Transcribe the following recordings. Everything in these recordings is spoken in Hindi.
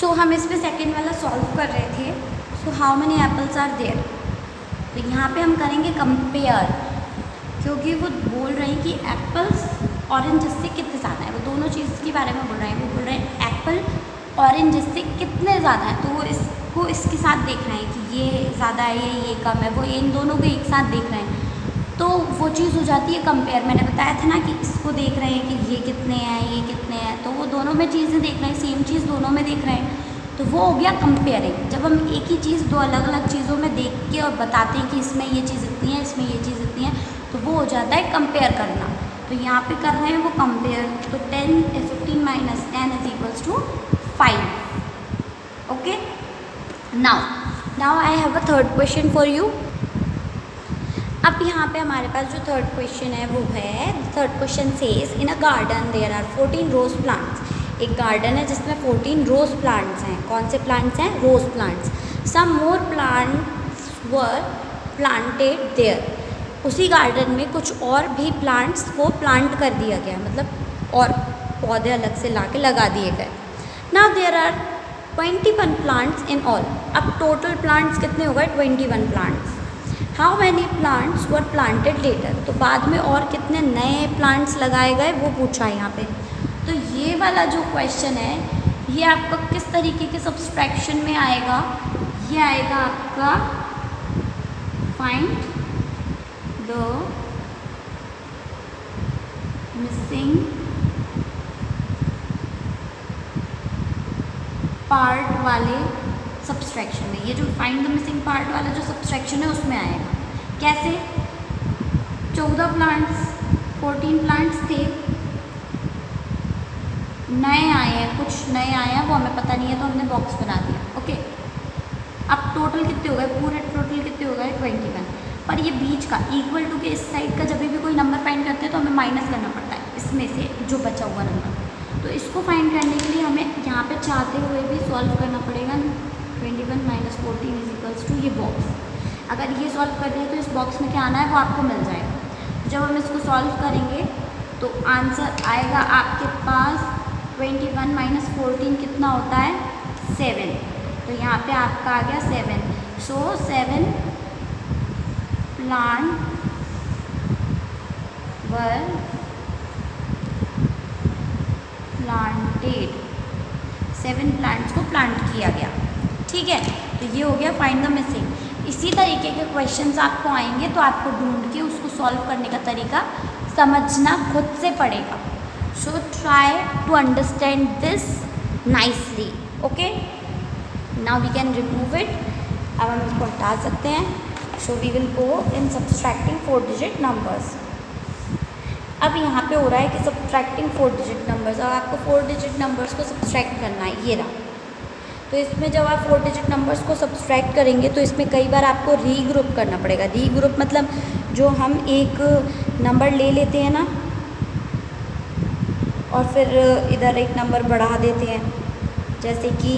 सो हम इसमें सेकेंड वाला सॉल्व कर रहे थे। So how many apples are there, तो यहाँ पे हम करेंगे कंपेयर, क्योंकि वो बोल रहे हैं कि एप्पल्स ऑरेंजेस से कितने ज़्यादा है, वो दोनों चीज़ के बारे में बोल रहे हैं। वो बोल रहे हैं एप्पल ऑरेंजेस से कितने ज़्यादा है, तो वो इसको इसके साथ देख रहे हैं कि ये ज़्यादा है ये कम है, वो इन दोनों को एक साथ देख रहे हैं, तो वो चीज़ हो जाती है कंपेयर। मैंने बताया था ना कि इसको देख रहे हैं कि ये कितने हैं ये कितने हैं, तो वो दोनों में चीज़ें देख रहे हैं, सेम चीज़ दोनों में देख रहे हैं, तो वो हो गया कंपेयरिंग। जब हम एक ही चीज़ दो अलग अलग चीज़ों में देख के और बताते हैं कि इसमें ये चीज़ इतनी है इसमें ये चीज़ इतनी है, तो वो हो जाता है कंपेयर करना। तो यहाँ पे कर रहे हैं वो कंपेयर, तो 15 minus 10 is equals to 5। Okay, now I have a third question for you. अब यहाँ पे हमारे पास जो थर्ड क्वेश्चन है वो है, third question says in a garden there are 14 rose plants. एक गार्डन है जिसमें 14 रोज प्लांट्स हैं। कौन से प्लांट्स हैं? Rose plants. Some more plants were planted there. उसी गार्डन में कुछ और भी प्लांट्स को प्लांट कर दिया गया, मतलब और पौधे अलग से ला के लगा दिए गए। Now there are 21 plants in all. अब टोटल प्लांट्स कितने हो गए? 21 plants. How many plants were planted later. तो बाद में और कितने नए प्लांट्स लगाए गए वो पूछा है यहाँ पे। तो ये वाला जो क्वेश्चन है ये आपका किस तरीके के सब्सट्रैक्शन में आएगा? ये आएगा आपका फाइंड द मिसिंग पार्ट वाले सब्सट्रैक्शन में। ये जो फाइंड द मिसिंग पार्ट वाला जो सब्सट्रैक्शन है उसमें आएगा। कैसे? 14 प्लांट्स 14 प्लांट्स थे, नए आए हैं, कुछ नए आए हैं वो हमें पता नहीं है तो हमने बॉक्स बना दिया। ओके, अब टोटल कितने हो गए? पूरे टोटल कितने हो गए? 21। पर ये बीच का इक्वल टू के इस साइड का जब भी कोई नंबर फाइंड करते हैं तो हमें माइनस करना पड़ता है इसमें से जो बचा हुआ नंबर। तो इसको फाइंड करने के लिए हमें यहाँ पे चाहते हुए भी सॉल्व करना पड़ेगा। 21 माइनस 14 इज इक्वल्स टू ये बॉक्स। अगर ये सॉल्व कर दें तो इस बॉक्स में क्या आना है वो आपको मिल जाएगा। जब हम इसको सॉल्व करेंगे तो आंसर आएगा आपके पास 21 माइनस 14 कितना होता है? 7। तो यहाँ पे आपका आ गया 7। सो 7 प्लांट वर प्लांटेड। 7 प्लांट्स को प्लांट किया गया। ठीक है, तो ये हो गया फाइंड द मिसिंग। इसी तरीके के क्वेश्चंस आपको आएंगे तो आपको ढूंढ के उसको सॉल्व करने का तरीका समझना खुद से पड़ेगा। So try to understand this nicely. Okay, now we can remove it. अब हम इसको हटा सकते हैं। So we will go in subtracting 4 digit numbers. अब यहाँ पे हो रहा है कि सब्सट्रैक्टिंग 4 डिजिट नंबर्स। अब आपको 4 डिजिट नंबर्स को सब्सट्रैक्ट करना है, ये रहा। तो इसमें जब आप 4 डिजिट नंबर्स को सब्सट्रैक्ट करेंगे तो इसमें कई बार आपको रीग्रुप करना पड़ेगा। रीग्रुप मतलब जो हम एक नंबर ले लेते हैं ना और फिर इधर एक नंबर बढ़ा देते हैं, जैसे कि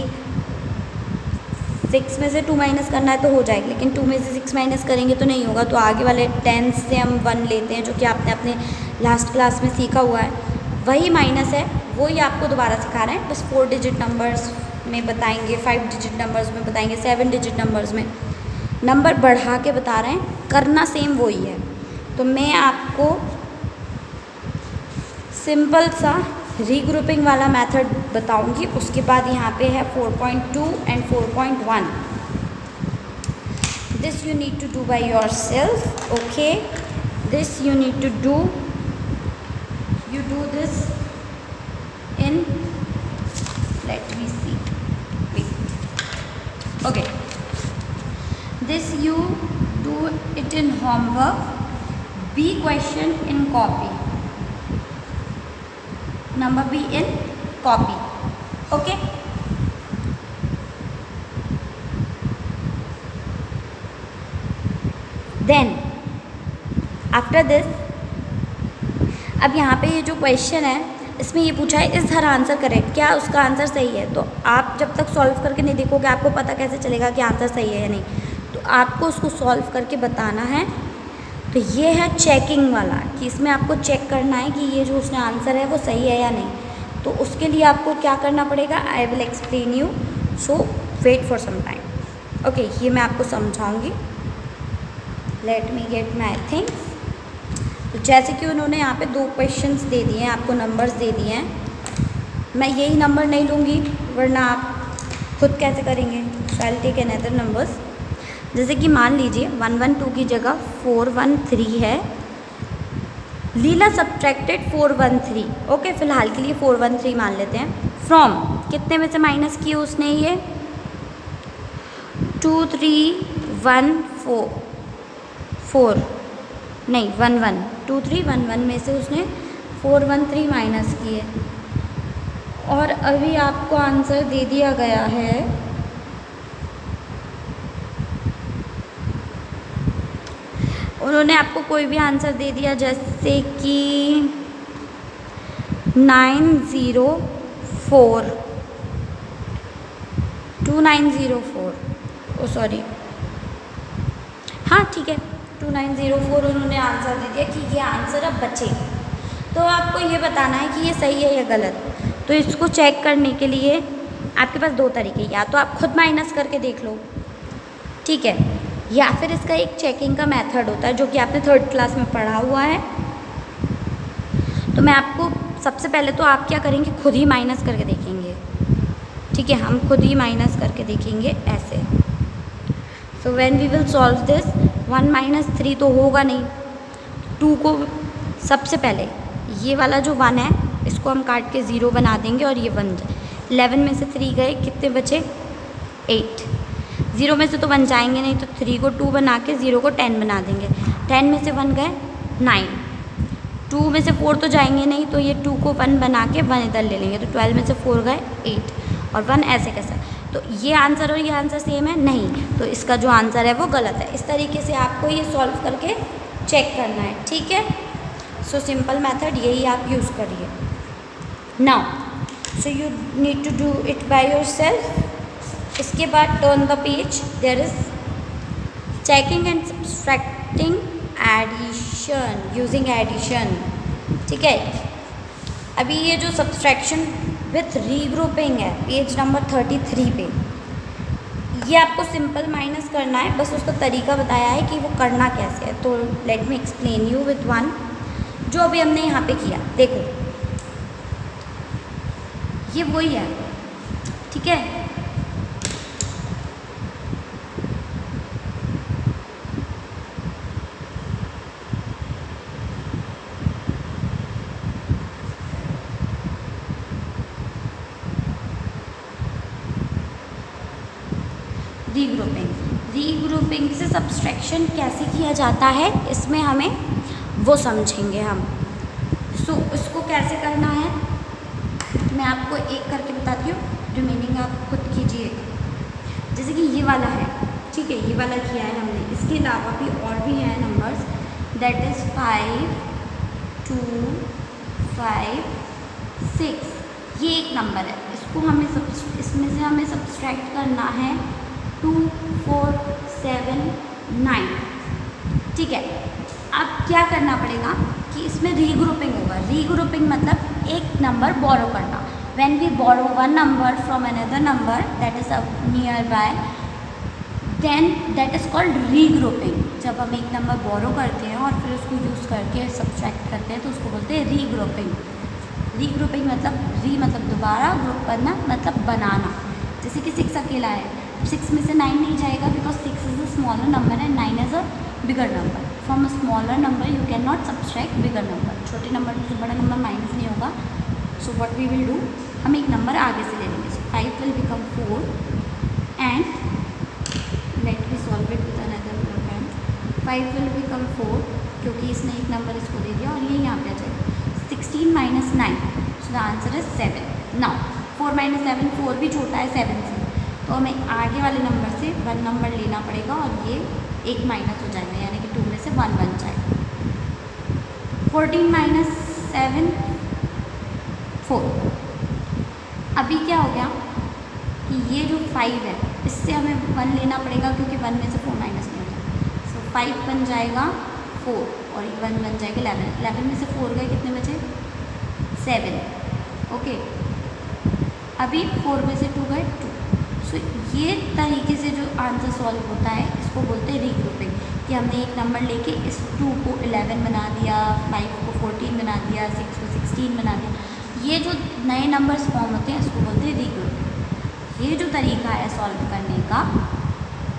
6 में से 2 माइनस करना है तो हो जाएगा, लेकिन 2 में से 6 माइनस करेंगे तो नहीं होगा। तो आगे वाले 10 से हम 1 लेते हैं, जो कि आपने अपने लास्ट क्लास में सीखा हुआ है। वही माइनस है, वही आपको दोबारा सिखा रहे हैं। बस 4 डिजिट नंबर्स में बताएंगे, 5 डिजिट नंबर्स में बताएंगे, 7 डिजिट नंबर्स में नंबर बढ़ा के बता रहे हैं। करना सेम वही है। तो मैं आपको सिंपल सा रीग्रुपिंग वाला मेथड बताऊंगी। उसके बाद यहाँ पे है 4.2 and 4.1। This you need to do by yourself. Okay, this you need to do, you do this in, let me see, wait, okay, this you do it in homework, B question in copy, number B in copy. Okay, then after this, अब यहाँ पे ये जो क्वेश्चन है इसमें ये पूछा है इस हर आंसर करेक्ट, क्या उसका आंसर सही है? तो आप जब तक सॉल्व करके नहीं देखोगे आपको पता कैसे चलेगा कि आंसर सही है या नहीं। तो आपको उसको सॉल्व करके बताना है। तो ये है चेकिंग वाला, कि इसमें आपको चेक करना है कि ये जो उसने आंसर है वो सही है या नहीं। तो उसके लिए आपको क्या करना पड़ेगा? I will explain you. So wait for some time. Okay, ये मैं आपको समझाऊंगी। Let me get my things. तो जैसे कि उन्होंने यहाँ पे 2 क्वेश्चंस दे दिए हैं, आपको नंबर्स दे दिए हैं, मैं यही नंबर नहीं लूँगी वरना आप खुद कैसे करेंगे। सो आई टेक अनदर नंबर्स। जैसे कि मान लीजिए 112 की जगह 413 है। लीला सब्ट्रैक्टेड 413। ओके, फिलहाल के लिए 413 मान लेते हैं। फ्रॉम कितने में से माइनस किए उसने ये 2314 नहीं 11 2311 में से उसने 413 माइनस किए और अभी आपको आंसर दे दिया गया है उन्होंने आपको कोई भी आंसर दे दिया जैसे कि 904 2904 ओ सॉरी हाँ ठीक है 2904 उन्होंने आंसर दे दिया कि ये आंसर अब बचे। तो आपको ये बताना है कि ये सही है या गलत। तो इसको चेक करने के लिए आपके पास 2 तरीके, या तो आप खुद माइनस करके देख लो, ठीक है, या फिर इसका एक चेकिंग का मेथड होता है जो कि आपने 3rd क्लास में पढ़ा हुआ है। तो मैं आपको सबसे पहले तो आप क्या करेंगे, खुद ही माइनस करके देखेंगे, ठीक है, हम खुद ही माइनस करके देखेंगे ऐसे। So when we will solve this 1 - 3 तो होगा नहीं। 2 को सबसे पहले ये वाला जो 1 है इसको हम काट के 0 बना देंगे और ये 1 11 में से 3 गए, कितने बचे 8। 0 में से तो 1 जाएंगे नहीं तो 3 को 2 बना के 0 को 10 बना देंगे। 10 में से 1 गए 9। 2 में से 4 तो जाएंगे नहीं तो ये 2 को 1 बना के 1 इधर ले लेंगे तो 12 में से 4 गए 8 और 1 ऐसे कैसे। तो ये आंसर और ये आंसर सेम है नहीं, तो इसका जो आंसर है वो गलत है। इस तरीके से आपको ये सॉल्व करके चेक करना है, ठीक है। सो सिंपल मेथड यही आप यूज़ करिए। Now so you need to do it by yourself. इसके बाद turn the page, there is checking and subtracting addition using addition, ठीक है। अभी ये जो सब्सट्रैक्शन विथ रीग्रुपिंग है पेज नंबर 33 पे, ये आपको सिंपल माइनस करना है, बस उसका तरीका बताया है कि वो करना कैसे है। तो let me explain you with 1 जो अभी हमने यहाँ पे किया। देखो ये वही है, ठीक है, रीग्रुपिंग से सब्सट्रैक्शन कैसे किया जाता है इसमें हमें वो समझेंगे हम। सो इसको कैसे करना है मैं आपको एक करके बताती हूँ, रिमेनिंग आप खुद कीजिएगा। जैसे कि ये वाला है, ठीक है, ये वाला किया है हमने, इसके अलावा भी और भी हैं नंबर्स, दैट इज़ 5 2 5 6। ये एक नंबर है, इसको हमें इसमें से हमें सब्सट्रैक्ट करना है 2 4 7 9, ठीक है। अब क्या करना पड़ेगा कि इसमें रीग्रुपिंग होगा। रीग्रुपिंग मतलब एक नंबर बोरो करना। When we borrow one number from another number that is near by, then that is called regrouping. जब हम एक नंबर बोरो करते हैं और फिर उसको यूज़ करके सब्सट्रैक्ट करते हैं तो उसको बोलते हैं रीग्रुपिंग। रीग्रुपिंग मतलब री मतलब दोबारा, ग्रुप करना मतलब बनाना। जैसे कि 6 अकेला है, 6 में से 9 नहीं जाएगा because 6 is a smaller number and 9 is a bigger number. From a smaller number you can not subtract bigger number. छोटे नंबर में से बड़ा नंबर माइनस नहीं होगा। So what we will do, हम एक नंबर आगे से ले लेंगे। So 5 will become 4 and let me solve it with another pen. 5 will become 4 क्योंकि इसने एक नंबर इसको दे दिया और ये यहाँ पे आ जाएगा 16 - 9, so the answer is 7। Now 4 - 7, 4 भी छोटा है 7 से, तो हमें आगे वाले नंबर से 1 नंबर लेना पड़ेगा और ये एक माइनस हो जाएगा, यानी कि 2 में से 1 बन जाएगा। 14 - 7 4। अभी क्या हो गया कि ये जो 5 है इससे हमें 1 लेना पड़ेगा क्योंकि 1 में से 4 माइनस नहीं होता। सो 5 बन जाएगा 4 और 1 बन जाएगा 11। 11 में से 4 गए, कितने बचे 7। ओके, अभी 4 में से 2 गए 2, सो ये तरीके से जो आंसर सॉल्व होता है इसको बोलते हैं रीग्रुपिंग, कि हमने एक नंबर लेके इस 2 को 11 बना दिया, 5 को 14 बना दिया, 6 को 16 बना दिया। ये जो नए नंबर्स फॉर्म होते हैं इसको बोलते हैं रीग्रुपिंग। ये जो तरीका है सॉल्व करने का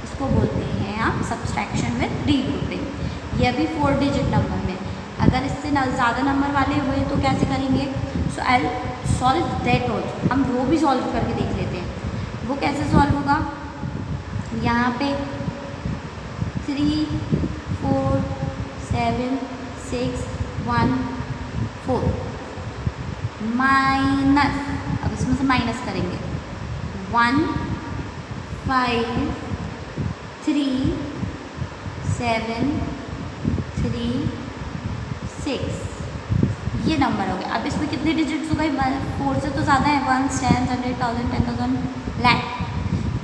इसको बोलते हैं आप सब्सट्रैक्शन विद रीग्रुपिंग। ये अभी 4 डिजिट नंबर में, अगर इससे ज़्यादा नंबर वाले हुए तो कैसे करेंगे? सो आई सॉल्व दैट ऑल्सो, हम वो भी सॉल्व करके देख लेते हैं। वो कैसे सॉल्व होगा? यहाँ पे 3 4 7 6 1 4 माइनस, अब इसमें से माइनस करेंगे 1 5 3 7 3 6, ये नंबर हो गया। अब इसमें कितने डिजिट्स हो गए? 4 से तो ज़्यादा है, 1 10 100 1000 10,000 लाख,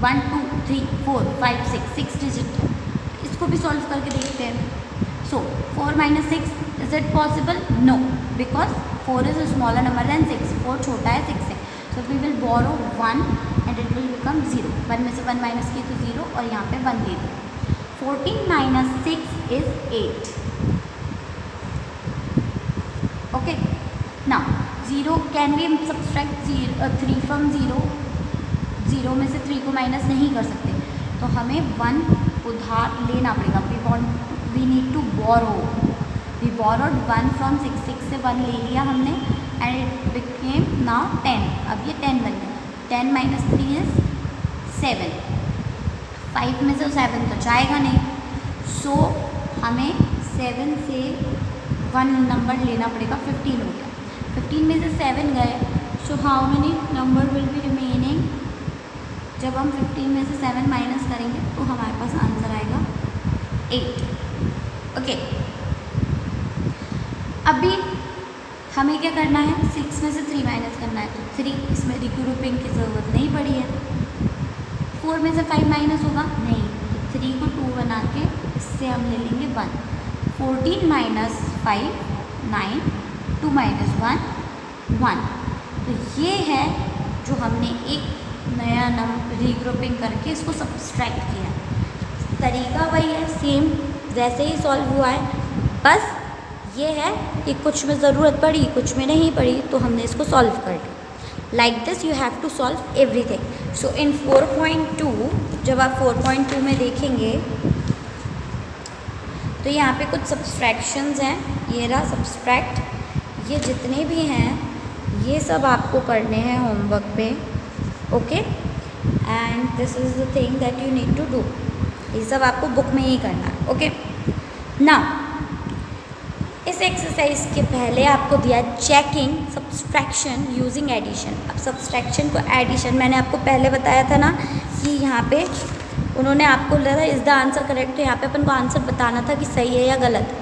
1 2 3 4 5 6 डिजिट है। इसको भी सॉल्व करके देखते हैं। So 4 minus 6 is it possible? No, because 4 is a smaller number than 6, 4 छोटा है 6 से। So we will borrow 1 and it will become 0। 1 में से 1 माइनस किए तो 0 और यहाँ पे 1 दे दिया। 14 minus 6 is 8। Okay, now 0 can we subtract 3 from 0? 0 में से 3 को माइनस नहीं कर सकते, तो हमें 1 उधार लेना पड़ेगा। We need to borrow. We borrowed 1 from 6, 6 से 1 ले लिया हमने एंड इट बिकेम नाउ 10। अब ये 10 बन गया। 10 माइनस 3 इज 7। 5 में से 7 तो जाएगा नहीं, सो हमें 7 से 1 नंबर लेना पड़ेगा। 15 हो गया। 15 में से 7 गए, सो how many number will be remaining? जब हम 15 में से 7 माइनस करेंगे तो हमारे पास आंसर आएगा 8। ओके, अभी हमें क्या करना है? 6 में से 3 माइनस करना है, तो 3, इसमें रिग्रुपिंग की ज़रूरत नहीं पड़ी है। 4 में से 5 माइनस होगा नहीं, तो 3 को 2 बना के इससे हम ले लेंगे 1। 14 माइनस 5 9, 2 माइनस 1 1। तो ये है जो हमने एक नया नंबर रीग्रुपिंग करके इसको सब्सट्रैक्ट किया। तरीका वही है, सेम जैसे ही सॉल्व हुआ है, बस ये है कि कुछ में ज़रूरत पड़ी कुछ में नहीं पड़ी, तो हमने इसको सॉल्व कर लिया। Like this you have to solve everything. So in 4.2, जब आप 4.2 में देखेंगे तो यहाँ पे कुछ सब्सट्रैक्शंस हैं। ये रहा सब्सट्रैक्ट। ये जितने भी हैं ये सब आपको करने हैं होमवर्क पे। Okay, and this is the thing that you need to do. ये सब आपको बुक में ही करना है। ओके, नाउ इस एक्सरसाइज के पहले आपको दिया चेकिंग सब्सट्रैक्शन यूजिंग एडिशन। अब सब्सट्रैक्शन को एडिशन मैंने आपको पहले बताया था ना कि यहाँ पे उन्होंने आपको लगा इज़ द आंसर करेक्ट, तो यहाँ पे अपन को आंसर बताना था कि सही है या गलत।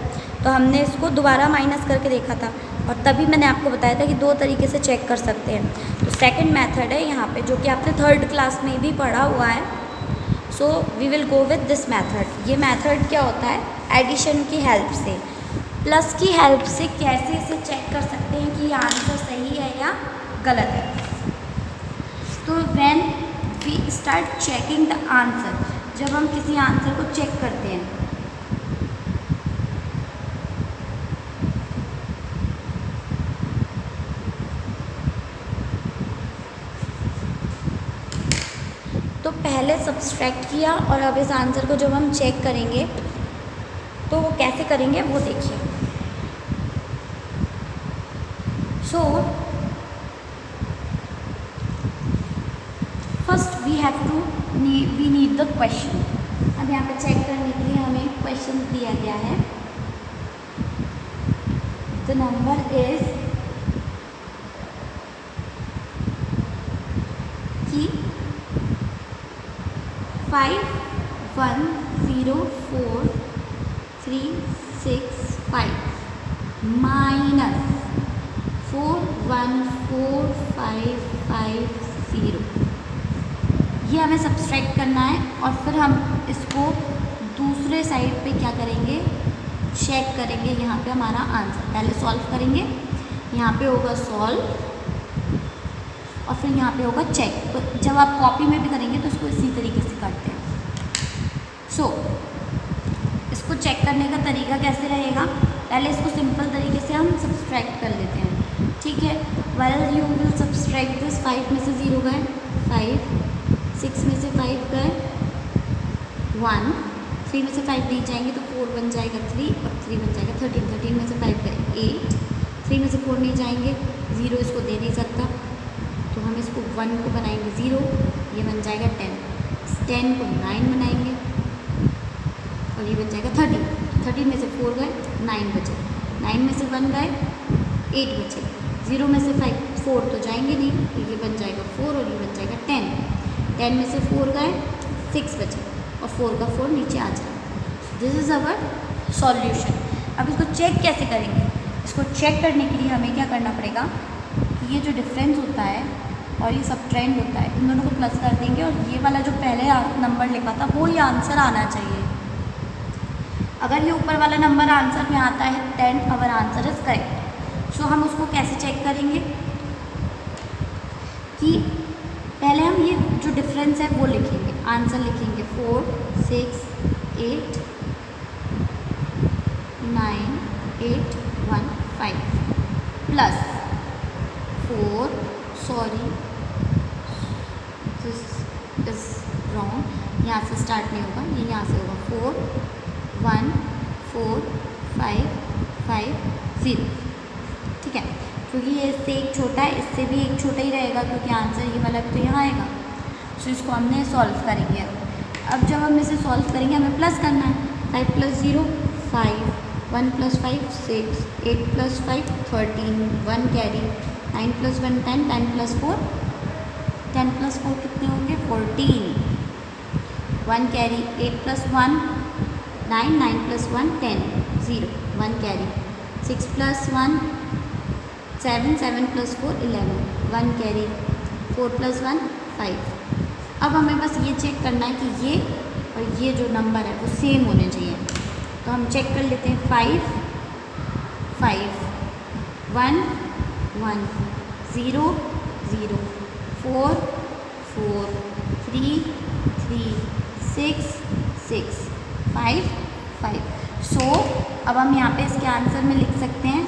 तो हमने इसको दोबारा माइनस करके देखा था और तभी मैंने आपको बताया था कि 2 तरीके से चेक कर सकते हैं। तो सेकंड मेथड है यहाँ पे, जो कि आपने 3rd क्लास में भी पढ़ा हुआ है। So we will go with this method. ये मेथड क्या होता है? एडिशन की हेल्प से, प्लस की हेल्प से कैसे इसे चेक कर सकते हैं कि ये आंसर सही है या गलत है। तो when we start checking the answer, जब हम किसी आंसर को चेक करते हैं तो पहले सब्सट्रैक्ट किया और अब इस आंसर को जब हम चेक करेंगे तो वो कैसे करेंगे वो देखिए। So first we need the question. अब यहाँ पे चेक करने के लिए हमें क्वेश्चन दिया गया है। द नंबर इज कि 5 1 0 4 3 6 5 माइनस 4 1 4 5 5 0। ये हमें सब्सट्रैक्ट करना है और फिर हम इसको दूसरे साइड पे क्या करेंगे? चेक करेंगे। यहाँ पे हमारा आंसर पहले सॉल्व करेंगे, यहाँ पे होगा सॉल्व और फिर यहाँ पे होगा चेक। तो जब आप कॉपी में भी करेंगे तो इसको इसी तरीके करते हैं। सो इसको चेक करने का तरीका कैसे रहेगा, पहले इसको सिंपल तरीके से हम सब्सट्रैक्ट कर लेते हैं, ठीक है। Well you will subtract this, 5 में से 0 गए 5, 6 में से 5 गए 1, 3 में से 5 नहीं जाएंगे तो 4 बन जाएगा 3 और 3 बन जाएगा 13, 13 में से 5 गए 8, 3 में से 4 नहीं जाएंगे 0 इसको दे नहीं सकता तो हम इसको 1 को बनाएंगे 0, ये बन जाएगा 10, 10 को 9 बनाएंगे और ये बन जाएगा 30, 30 में से 4 गए 9 बचे, 9 में से 1 गए 8 बचे, 0 में से 4 तो जाएंगे नहीं तो ये बन जाएगा 4 और ये बन जाएगा 10, 10 में से 4 गए 6 बचे और 4 का 4 नीचे आ जाएगा। This is our solution. अब इसको चेक कैसे करेंगे, इसको चेक करने के लिए हमें क्या करना पड़ेगा कि ये जो डिफरेंस होता है और ये सब ट्रेंड होता है, इन दोनों को प्लस कर देंगे और ये वाला जो पहले नंबर लिखा था वो ही आंसर आना चाहिए। अगर ये ऊपर वाला नंबर आंसर में आता है 10, अवर आंसर इज करेक्ट। सो हम उसको कैसे चेक करेंगे कि पहले हम ये जो डिफरेंस है वो लिखेंगे, आंसर लिखेंगे 4, 6, 8, 9, 8, 1, 5 plus 4, sorry this is wrong, यहाँ से स्टार्ट नहीं होगा, ये यहाँ से होगा 4, 1, 4, 5, 5, 0, ठीक है। क्योंकि ये इससे एक छोटा है, इससे भी एक छोटा ही रहेगा क्योंकि आंसर ये वाला भी तो यहाँ आएगा। सो इसको हमने सॉल्व करेंगे। अब जब हम इसे सॉल्व करेंगे हमें प्लस करना है, 5 + 0 5, 1 + 5 6, 8 + 5 13, 1 कैरी, 9 + 1 10, 10 + 4 10 + 4 कितने होंगे 14, 1 कैरी, 8 + 1 9, 9 + 1 10, 0, 1 कैरी, 6 + 1 7, 7 + 4 11, 1 कैरी, 4 + 1 5। अब हमें बस ये चेक करना है कि ये और ये जो नंबर है वो सेम होने चाहिए। तो हम चेक कर लेते हैं 5, 5, 1, 1, 0, 0, 4, 4, 3, 3, 6, 6, 5, 5। सो अब हम यहाँ पे इसके आंसर में लिख सकते हैं,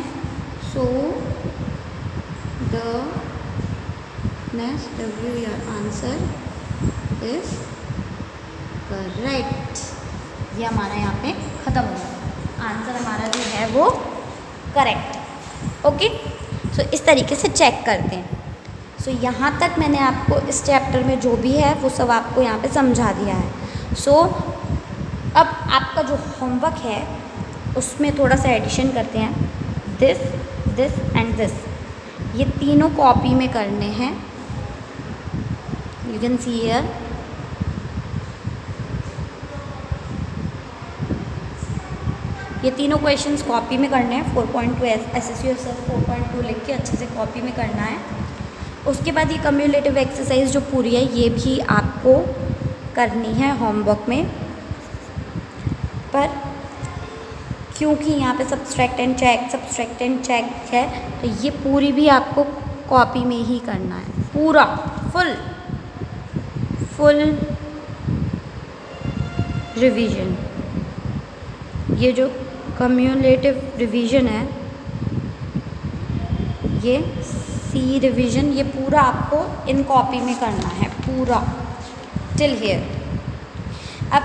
so the next W your answer is correct. ये हमारा यहाँ पे ख़त्म हो गया, आंसर हमारा जो है वो करेक्ट। ओके, सो इस तरीके से चेक करते हैं। सो यहाँ तक मैंने आपको इस चैप्टर में जो भी है वो सब आपको यहाँ पे समझा दिया है। सो अब आपका जो होमवर्क है उसमें थोड़ा सा एडिशन करते हैं, दिस, दिस एंड दिस, ये तीनों कॉपी में करने हैं। यू कैन सी हियर, ये तीनों क्वेश्चंस कॉपी में करने हैं। 4.2 SSU 4.2 लिख के अच्छे से कॉपी में करना है। उसके बाद ये कम्युलेटिव एक्सरसाइज जो पूरी है ये भी आपको करनी है होमवर्क में, पर क्योंकि यहाँ पे सब्सट्रैक्ट एंड चेक है तो ये पूरी भी आपको कॉपी में ही करना है, पूरा फुल रिवीजन। ये जो कम्युलेटिव रिवीजन है, ये सी रिवीजन, ये पूरा आपको इन कॉपी में करना है, पूरा टिल हियर। अब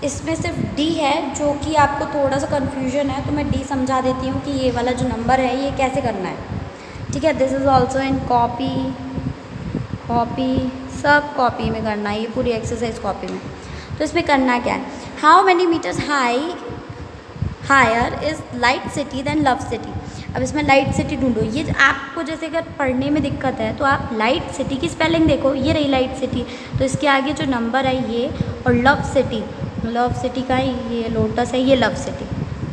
इसमें सिर्फ डी है जो कि आपको थोड़ा सा कन्फ्यूजन है, तो मैं डी समझा देती हूँ कि ये वाला जो नंबर है ये कैसे करना है, ठीक है। This is also in copy, सब कॉपी में करना है, ये पूरी एक्सरसाइज कॉपी में। तो इसमें करना क्या है, how many meters higher is light city than love city. अब इसमें लाइट सिटी ढूंढो। ये आपको जैसे अगर पढ़ने में दिक्कत है तो आप लाइट सिटी की स्पेलिंग देखो, ये रही लाइट सिटी, तो इसके आगे जो नंबर है ये, और लव सिटी का ये लोटस है, ये लव सिटी,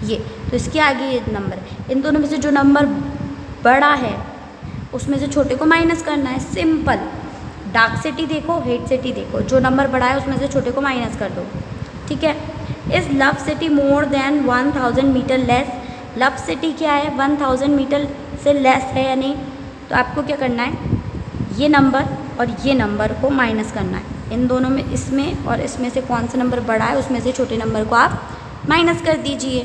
ये तो इसके आगे ये नंबर है। इन दोनों में से जो नंबर बड़ा है उसमें से छोटे को माइनस करना है, सिंपल। डार्क सिटी देखो, हेट सिटी देखो, जो नंबर बड़ा है उसमें से छोटे को माइनस कर दो, ठीक है। Is love city more than 1000 meter less, love city क्या है 1000 मीटर से लेस है या नहीं, तो आपको क्या करना है, ये नंबर और ये नंबर को माइनस करना है, इन दोनों में, इसमें और इसमें से कौन सा नंबर बड़ा है उसमें से छोटे नंबर को आप माइनस कर दीजिए।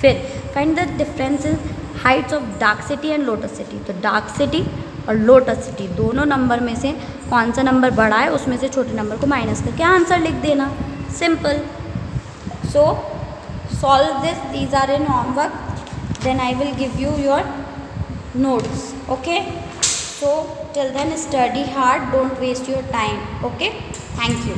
फिर find the difference in Heights of dark city and lotus city. तो डार्क सिटी और लोटस सिटी दोनों नंबर में से कौन सा नंबर बड़ा है उसमें से छोटे नंबर को माइनस करके आंसर लिख देना, simple. So solve this, these are in homework, then I will give you your notes, okay? So till then study hard, don't waste your time, okay? Thank you.